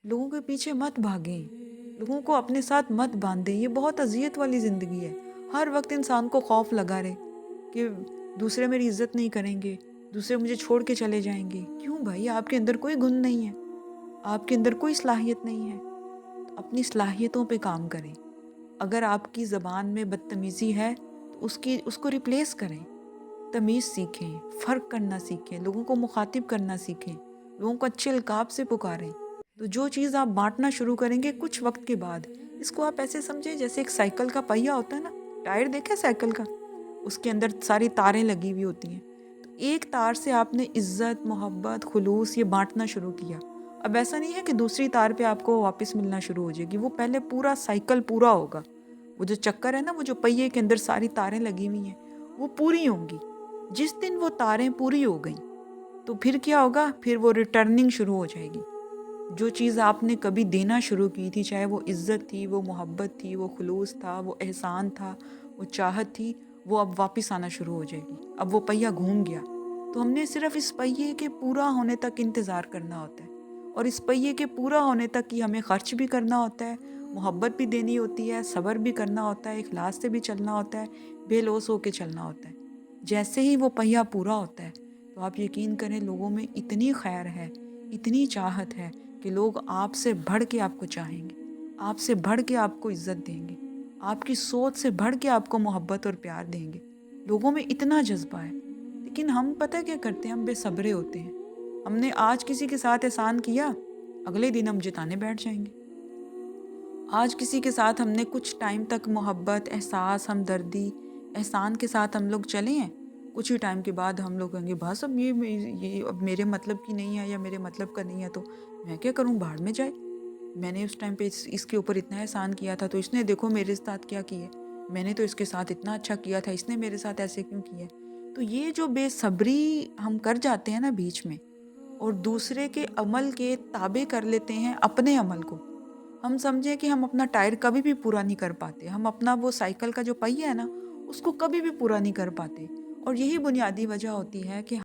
लोगों के पीछे मत भागें, लोगों को अपने साथ मत बांधें। ये बहुत अज़ियत वाली ज़िंदगी है। हर वक़्त इंसान को खौफ लगा रहे कि दूसरे मेरी इज़्ज़त नहीं करेंगे, दूसरे मुझे छोड़ के चले जाएँगे। क्यों भाई? आपके अंदर कोई गुण नहीं है, आपके अंदर कोई सलाहियत नहीं है। तो अपनी सलाहियतों पे काम करें। अगर आपकी ज़बान में बदतमीज़ी है, तो उसको रिप्लेस करें। तमीज़ सीखें, फ़र्क करना सीखें, लोगों को मुख़ातिब करना सीखें, लोगों को अच्छे अलक़ाब से पुकारें। तो जो चीज़ आप बाँटना शुरू करेंगे कुछ वक़्त के बाद, इसको आप ऐसे समझें जैसे एक साइकिल का पहिया होता है ना, टायर देखा है साइकिल का? उसके अंदर सारी तारें लगी हुई होती हैं। तो एक तार से आपने इज़्ज़त, मोहब्बत, खुलूस ये बाँटना शुरू किया। अब ऐसा नहीं है कि दूसरी तार पे आपको वापस मिलना शुरू हो जाएगी, वो पहले पूरा साइकिल पूरा होगा। वो जो चक्कर है ना, वो जो पहिए के अंदर सारी तारें लगी हुई हैं, वो पूरी होंगी। जिस दिन वो तारें पूरी हो गईं, तो फिर क्या होगा? फिर वो रिटर्निंग शुरू हो जाएगी। जो चीज़ आपने कभी देना शुरू की थी, चाहे वो इज़्ज़त थी, वो मोहब्बत थी, वो खुलूस था, वो एहसान था, वो चाहत थी, वो अब वापस आना शुरू हो जाएगी। अब वो पहिया घूम गया। तो हमने सिर्फ़ इस पहिए के पूरा होने तक इंतज़ार करना होता है और इस पहिए के पूरा होने तक ही हमें ख़र्च भी करना होता है, मोहब्बत भी देनी होती है, सब्र भी करना होता है, इख़लास से भी चलना होता है, बेलौस होके चलना होता है। जैसे ही वो पहिया पूरा होता है, तो आप यकीन करें लोगों में इतनी खैर है, इतनी चाहत है कि लोग आपसे बढ़ के आपको चाहेंगे, आपसे बढ़ के आपको इज़्ज़त देंगे, आपकी सोच से बढ़ के आपको मोहब्बत और प्यार देंगे। लोगों में इतना जज़्बा है। लेकिन हम पता है क्या करते हैं? हम बेसब्रे होते हैं। हमने आज किसी के साथ एहसान किया, अगले दिन हम जताने बैठ जाएँगे। आज किसी के साथ हमने कुछ टाइम तक मोहब्बत, एहसास, हमदर्दी, एहसान के साथ हम लोग चले हैं। कुछ ही टाइम के बाद हम लोग कहेंगे बस अब ये अब मेरे मतलब की नहीं है या मेरे मतलब का नहीं है तो मैं क्या करूँ, भाड़ में जाए। मैंने उस टाइम पे इसके ऊपर इतना एहसान किया था तो इसने देखो मेरे साथ क्या किया। मैंने तो इसके साथ इतना अच्छा किया था, इसने मेरे साथ ऐसे क्यों किया। तो ये जो बेसब्री हम कर जाते हैं ना बीच में और दूसरे के अमल के ताबे कर लेते हैं अपने अमल को। हम समझें कि हम अपना टायर कभी भी पूरा नहीं कर पाते। हम अपना वो साइकिल का जो पहिया है ना, उसको कभी भी पूरा नहीं कर पाते। और यही बुनियादी वजह होती है कि